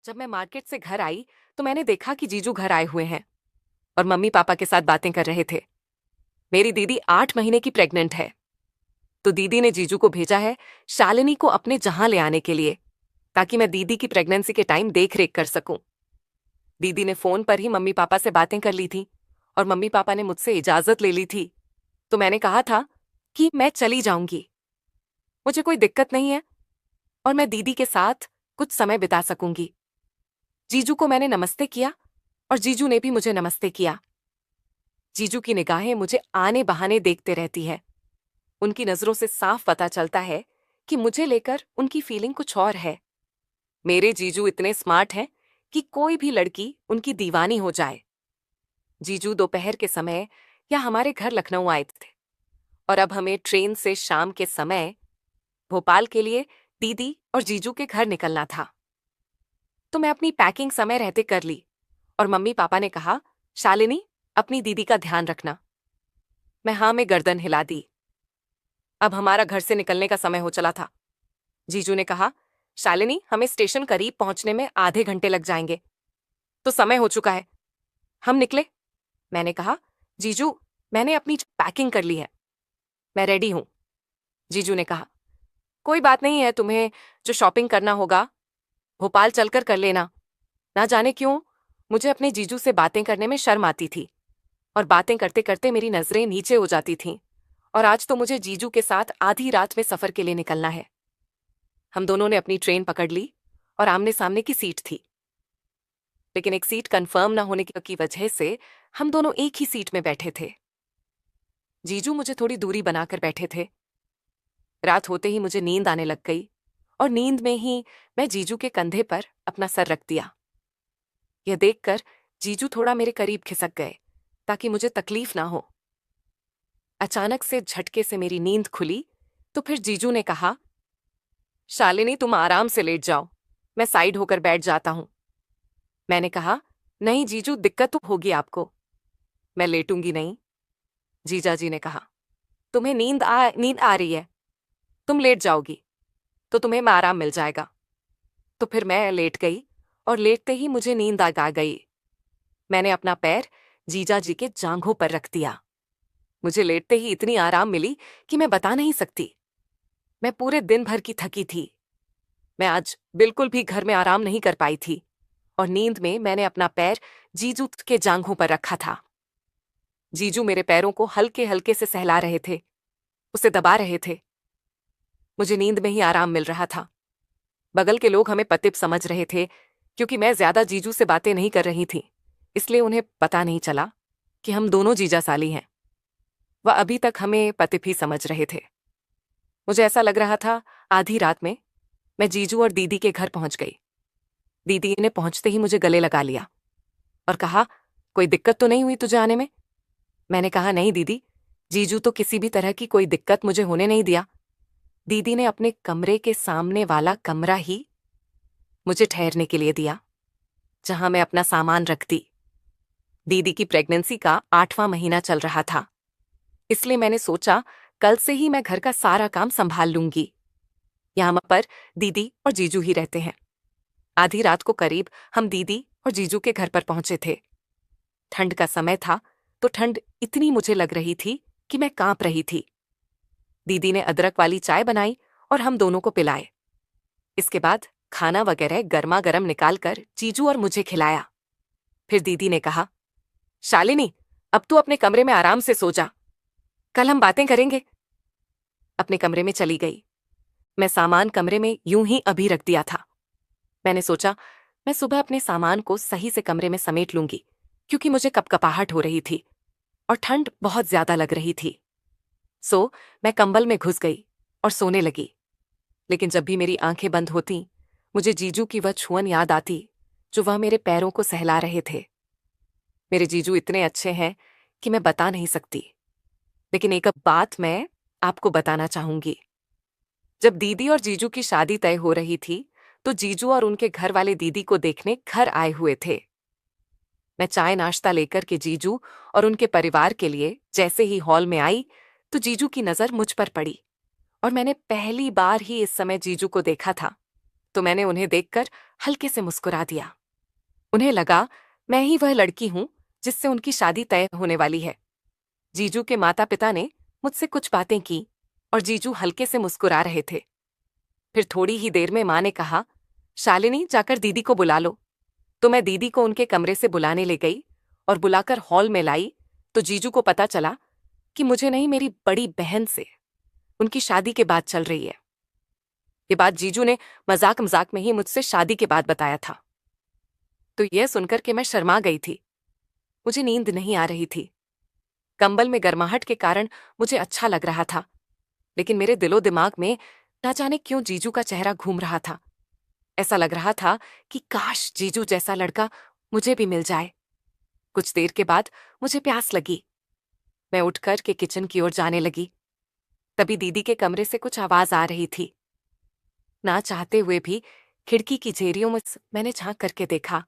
जब मैं मार्केट से घर आई तो मैंने देखा कि जीजू घर आए हुए हैं और मम्मी पापा के साथ बातें कर रहे थे। मेरी दीदी 8 महीने की प्रेग्नेंट है, तो दीदी ने जीजू को भेजा है शालिनी को अपने जहां ले आने के लिए, ताकि मैं दीदी की प्रेगनेंसी के टाइम देख रेख कर सकूं। दीदी ने फोन पर ही मम्मी पापा से बातें कर ली थी और मम्मी पापा ने मुझसे इजाजत ले ली थी। तो मैंने कहा था कि मैं चली जाऊंगी, मुझे कोई दिक्कत नहीं है और मैं दीदी के साथ कुछ समय बिता सकूंगी। जीजू को मैंने नमस्ते किया और जीजू ने भी मुझे नमस्ते किया। जीजू की निगाहें मुझे आने बहाने देखते रहती है। उनकी नजरों से साफ पता चलता है कि मुझे लेकर उनकी फीलिंग कुछ और है। मेरे जीजू इतने स्मार्ट हैं कि कोई भी लड़की उनकी दीवानी हो जाए। जीजू दोपहर के समय या हमारे घर लखनऊ आए थे और अब हमें ट्रेन से शाम के समय भोपाल के लिए दीदी और जीजू के घर निकलना था। तो मैं अपनी पैकिंग समय रहते कर ली और मम्मी पापा ने कहा, शालिनी अपनी दीदी का ध्यान रखना। मैं हाँ में गर्दन हिला दी। अब हमारा घर से निकलने का समय हो चला था। जीजू ने कहा, शालिनी हमें स्टेशन करीब पहुंचने में आधे घंटे लग जाएंगे, तो समय हो चुका है, हम निकले। मैंने कहा, जीजू मैंने अपनी पैकिंग कर ली है, मैं रेडी हूं। जीजू ने कहा, कोई बात नहीं है, तुम्हें जो शॉपिंग करना होगा भोपाल चलकर कर लेना। ना जाने क्यों मुझे अपने जीजू से बातें करने में शर्म आती थी और बातें करते करते मेरी नजरें नीचे हो जाती थीं। और आज तो मुझे जीजू के साथ आधी रात में सफर के लिए निकलना है। हम दोनों ने अपनी ट्रेन पकड़ ली और आमने सामने की सीट थी, लेकिन एक सीट कंफर्म ना होने की वजह से हम दोनों एक ही सीट में बैठे थे। जीजू मुझे थोड़ी दूरी बनाकर बैठे थे। रात होते ही मुझे नींद आने लग गई और नींद में ही मैं जीजू के कंधे पर अपना सर रख दिया। यह देखकर जीजू थोड़ा मेरे करीब खिसक गए ताकि मुझे तकलीफ ना हो। अचानक से झटके से मेरी नींद खुली तो फिर जीजू ने कहा, शालिनी तुम आराम से लेट जाओ, मैं साइड होकर बैठ जाता हूं। मैंने कहा, नहीं जीजू दिक्कत तो होगी आपको। मैं लेटूंगी नहीं। जीजा जी ने कहा, तुम्हें नींद आ रही है, तुम लेट जाओगी तो तुम्हें आराम मिल जाएगा। तो फिर मैं लेट गई और लेटते ही मुझे नींद आ गई। मैंने अपना पैर जीजा जी के जांघों पर रख दिया। मुझे लेटते ही इतनी आराम मिली कि मैं बता नहीं सकती। मैं पूरे दिन भर की थकी थी। मैं आज बिल्कुल भी घर में आराम नहीं कर पाई थी और नींद में मैंने अपना पैर जीजू के जांघों पर रखा था। जीजू मेरे पैरों को हल्के हल्के से सहला रहे थे, उसे दबा रहे थे। मुझे नींद में ही आराम मिल रहा था। बगल के लोग हमें पतिप समझ रहे थे, क्योंकि मैं ज्यादा जीजू से बातें नहीं कर रही थी, इसलिए उन्हें पता नहीं चला कि हम दोनों जीजा साली हैं। वह अभी तक हमें पतिप ही समझ रहे थे। मुझे ऐसा लग रहा था आधी रात में मैं जीजू और दीदी के घर पहुंच गई। दीदी ने पहुंचते ही मुझे गले लगा लिया और कहा, कोई दिक्कत तो नहीं हुई तुझे आने में? मैंने कहा, नहीं दीदी, जीजू तो किसी भी तरह की कोई दिक्कत मुझे होने नहीं दिया। दीदी ने अपने कमरे के सामने वाला कमरा ही मुझे ठहरने के लिए दिया, जहां मैं अपना सामान रखती। दीदी की प्रेगनेंसी का 8वां महीना चल रहा था, इसलिए मैंने सोचा कल से ही मैं घर का सारा काम संभाल लूंगी। यहां पर दीदी और जीजू ही रहते हैं। आधी रात को करीब हम दीदी और जीजू के घर पर पहुंचे थे। ठंड का समय था, तो ठंड इतनी मुझे लग रही थी कि मैं कांप रही थी। दीदी ने अदरक वाली चाय बनाई और हम दोनों को पिलाए। इसके बाद खाना वगैरह गर्मा गर्म निकालकर जीजू और मुझे खिलाया। फिर दीदी ने कहा, शालिनी अब तू अपने कमरे में आराम से सो जा, कल हम बातें करेंगे। अपने कमरे में चली गई। मैं सामान कमरे में यूं ही अभी रख दिया था। मैंने सोचा मैं सुबह अपने सामान को सही से कमरे में समेट लूंगी, क्योंकि मुझे कपकपाहट हो रही थी और ठंड बहुत ज्यादा लग रही थी। सो मैं कंबल में घुस गई और सोने लगी। लेकिन जब भी मेरी आंखें बंद होती, मुझे जीजू की वह छुअन याद आती जो वह मेरे पैरों को सहला रहे थे। मेरे जीजू इतने अच्छे हैं कि मैं बता नहीं सकती, लेकिन एक बात मैं आपको बताना चाहूंगी। जब दीदी और जीजू की शादी तय हो रही थी, तो जीजू और उनके घर वाले दीदी को देखने घर आए हुए थे। मैं चाय नाश्ता लेकर के जीजू और उनके परिवार के लिए जैसे ही हॉल में आई, तो जीजू की नजर मुझ पर पड़ी और मैंने पहली बार ही इस समय जीजू को देखा था। तो मैंने उन्हें देखकर हल्के से मुस्कुरा दिया। उन्हें लगा मैं ही वह लड़की हूं जिससे उनकी शादी तय होने वाली है। जीजू के माता पिता ने मुझसे कुछ बातें की और जीजू हल्के से मुस्कुरा रहे थे। फिर थोड़ी ही देर में माँ ने कहा, शालिनी जाकर दीदी को बुला लो। तो मैं दीदी को उनके कमरे से बुलाने ले गई और बुलाकर हॉल में लाई तो जीजू को पता चला कि मुझे नहीं, मेरी बड़ी बहन से उनकी शादी की बात चल रही है। ये बात जीजू ने मजाक मजाक में ही मुझसे शादी के बाद बताया था। तो यह सुनकर के मैं शर्मा गई थी। मुझे नींद नहीं आ रही थी। कंबल में गर्माहट के कारण मुझे अच्छा लग रहा था, लेकिन मेरे दिलो दिमाग में ना जाने क्यों जीजू का चेहरा घूम रहा था। ऐसा लग रहा था कि काश जीजू जैसा लड़का मुझे भी मिल जाए। कुछ देर के बाद मुझे प्यास लगी। मैं उठकर के किचन की ओर जाने लगी। तभी दीदी के कमरे से कुछ आवाज आ रही थी। ना चाहते हुए भी खिड़की की झेरियों में मैंने झांक करके देखा।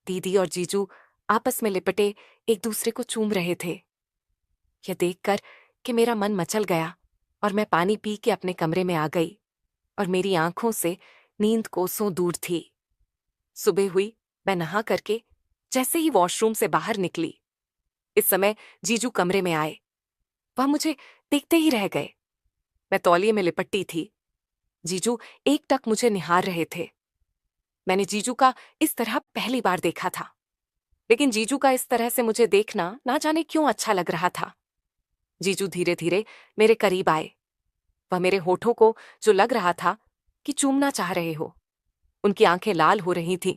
दीदी और जीजू आपस में लिपटे एक दूसरे को चूम रहे थे। यह देखकर कि मेरा मन मचल गया और मैं पानी पी के अपने कमरे में आ गई और मेरी आंखों से नींद कोसों दूर थी। सुबह हुई, मैं नहा करके जैसे ही वॉशरूम से बाहर निकली, इस समय जीजू कमरे में आए। वह मुझे देखते ही रह गए। मैं तौलिए में लिपटी थी। जीजू एकटक मुझे निहार रहे थे। मैंने जीजू का इस तरह पहली बार देखा था, लेकिन जीजू का इस तरह से मुझे देखना ना जाने क्यों अच्छा लग रहा था। जीजू धीरे धीरे मेरे करीब आए। वह मेरे होठों को, जो लग रहा था कि चूमना चाह रहे हो, उनकी आंखें लाल हो रही थीं।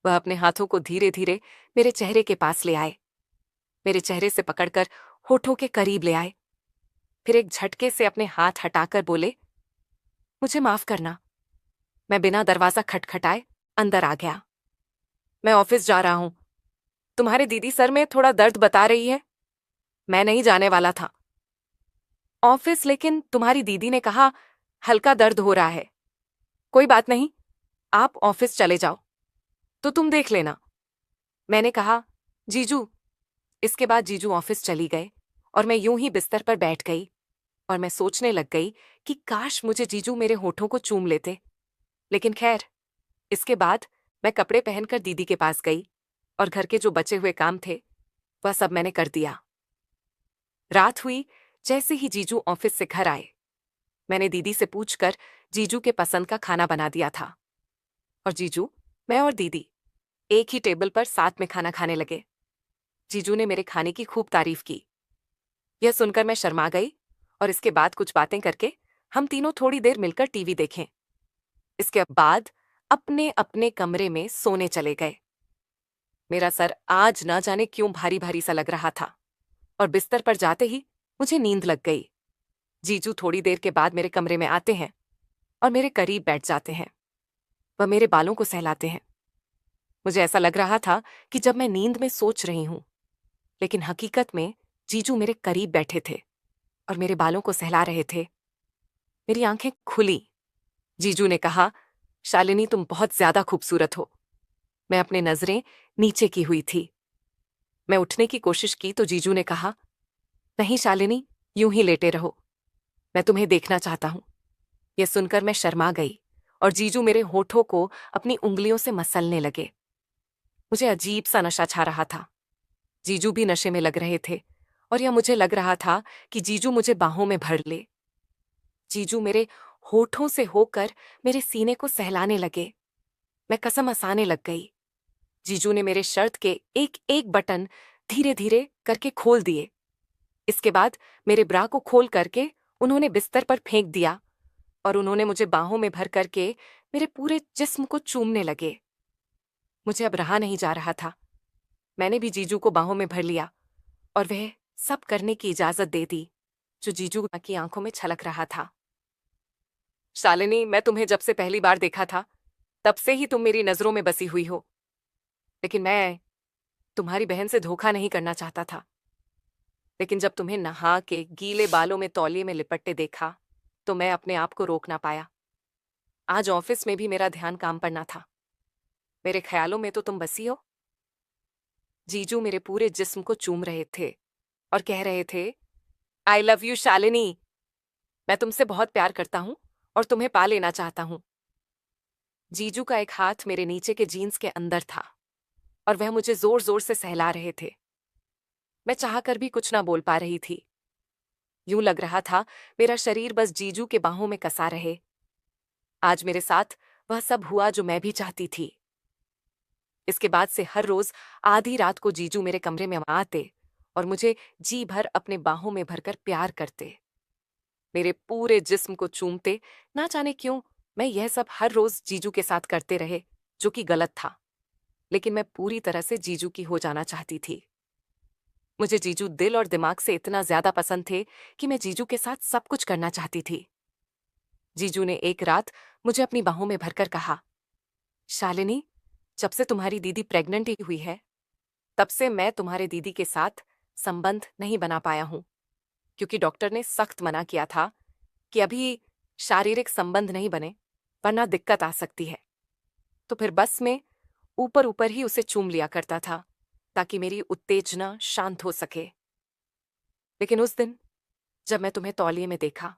वह अपने हाथों को धीरे धीरे मेरे चेहरे के पास ले आए, मेरे चेहरे से पकड़कर होठों के करीब ले आए। फिर एक झटके से अपने हाथ हटाकर बोले, मुझे माफ करना। मैं बिना दरवाजा खटखटाए अंदर आ गया। मैं ऑफिस जा रहा हूं। तुम्हारे दीदी सर में थोड़ा दर्द बता रही है। मैं नहीं जाने वाला था ऑफिस, लेकिन तुम्हारी दीदी ने कहा हल्का दर्द हो रहा है। कोई बात नहीं, आप ऑफिस चले जाओ, तो तुम देख लेना। मैंने कहा, जीजू। इसके बाद जीजू ऑफिस चली गए और मैं यूं ही बिस्तर पर बैठ गई और मैं सोचने लग गई कि काश मुझे जीजू मेरे होठों को चूम लेते। लेकिन खैर, इसके बाद मैं कपड़े पहनकर दीदी के पास गई और घर के जो बचे हुए काम थे वह सब मैंने कर दिया। रात हुई। जैसे ही जीजू ऑफिस से घर आए, मैंने दीदी से पूछकर जीजू के पसंद का खाना बना दिया था और जीजू, मैं और दीदी एक ही टेबल पर साथ में खाना खाने लगे। जीजू ने मेरे खाने की खूब तारीफ की। यह सुनकर मैं शर्मा गई और इसके बाद कुछ बातें करके हम तीनों थोड़ी देर मिलकर टीवी देखें। इसके बाद अपने अपने कमरे में सोने चले गए। मेरा सर आज ना जाने क्यों भारी भारी सा लग रहा था और बिस्तर पर जाते ही मुझे नींद लग गई। जीजू थोड़ी देर के बाद मेरे कमरे में आते हैं और मेरे करीब बैठ जाते हैं। वह मेरे बालों को सहलाते हैं। मुझे ऐसा लग रहा था कि जब मैं नींद में सोच रही हूं, लेकिन हकीकत में जीजू मेरे करीब बैठे थे और मेरे बालों को सहला रहे थे। मेरी आंखें खुली। जीजू ने कहा, शालिनी तुम बहुत ज्यादा खूबसूरत हो। मैं अपने नजरें नीचे की हुई थी। मैं उठने की कोशिश की तो जीजू ने कहा, नहीं शालिनी, यूं ही लेटे रहो, मैं तुम्हें देखना चाहता हूं। यह सुनकर मैं शर्मा गई और जीजू मेरे होठों को अपनी उंगलियों से मसलने लगे। मुझे अजीब सा नशा छा रहा था। जीजू भी नशे में लग रहे थे और यह मुझे लग रहा था कि जीजू मुझे बाहों में भर ले। जीजू मेरे होठों से होकर मेरे सीने को सहलाने लगे। मैं कसम हंसाने लग गई। जीजू ने मेरे शर्ट के एक एक बटन धीरे धीरे करके खोल दिए। इसके बाद मेरे ब्रा को खोल करके उन्होंने बिस्तर पर फेंक दिया और उन्होंने मुझे बाहों में भर करके मेरे पूरे जिस्म को चूमने लगे। मुझे अब रहा नहीं जा रहा था। मैंने भी जीजू को बाहों में भर लिया और वह सब करने की इजाजत दे दी जो जीजू की आंखों में छलक रहा था। शालिनी, मैं तुम्हें जब से पहली बार देखा था तब से ही तुम मेरी नजरों में बसी हुई हो, लेकिन मैं तुम्हारी बहन से धोखा नहीं करना चाहता था। लेकिन जब तुम्हें नहा के गीले बालों में तौलिए में लिपटते देखा तो मैं अपने आप को रोक ना पाया। आज ऑफिस में भी मेरा ध्यान काम पर ना था। मेरे ख्यालों में तो तुम बसी हो। जीजू मेरे पूरे जिस्म को चूम रहे थे और कह रहे थे, आई लव यू शालिनी। मैं तुमसे बहुत प्यार करता हूं और तुम्हें पा लेना चाहता हूं। जीजू का एक हाथ मेरे नीचे के जीन्स के अंदर था और वह मुझे जोर जोर से सहला रहे थे। मैं चाहकर भी कुछ ना बोल पा रही थी। यूं लग रहा था मेरा शरीर बस जीजू के बाहों में कसा रहे। आज मेरे साथ वह सब हुआ जो मैं भी चाहती थी। इसके बाद से हर रोज आधी रात को जीजू मेरे कमरे में आते और मुझे जी भर अपने बाहों में भरकर प्यार करते, मेरे पूरे जिस्म को चूमते। ना जाने क्यों मैं यह सब हर रोज जीजू के साथ करते रहे, जो कि गलत था, लेकिन मैं पूरी तरह से जीजू की हो जाना चाहती थी। मुझे जीजू दिल और दिमाग से इतना ज्यादा पसंद थे कि मैं जीजू के साथ सब कुछ करना चाहती थी। जीजू ने एक रात मुझे अपनी बाहों में भरकर कहा, शालिनी, जब से तुम्हारी दीदी प्रेग्नेंट हुई है, तब से मैं तुम्हारे दीदी के साथ संबंध नहीं बना पाया हूं, क्योंकि डॉक्टर ने सख्त मना किया था कि अभी शारीरिक संबंध नहीं बने, वरना दिक्कत आ सकती है। तो फिर बस में ऊपर ऊपर ही उसे चूम लिया करता था ताकि मेरी उत्तेजना शांत हो सके। लेकिन उस दिन जब मैं तुम्हें तौलिए में देखा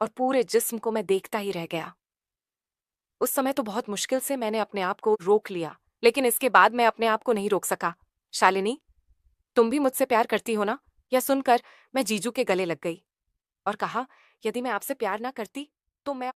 और पूरे जिस्म को मैं देखता ही रह गया, उस समय तो बहुत मुश्किल से मैंने अपने आप को रोक लिया, लेकिन इसके बाद मैं अपने आप को नहीं रोक सका। शालिनी, तुम भी मुझसे प्यार करती हो ना? यह सुनकर मैं जीजू के गले लग गई और कहा, यदि मैं आपसे प्यार ना करती तो मैं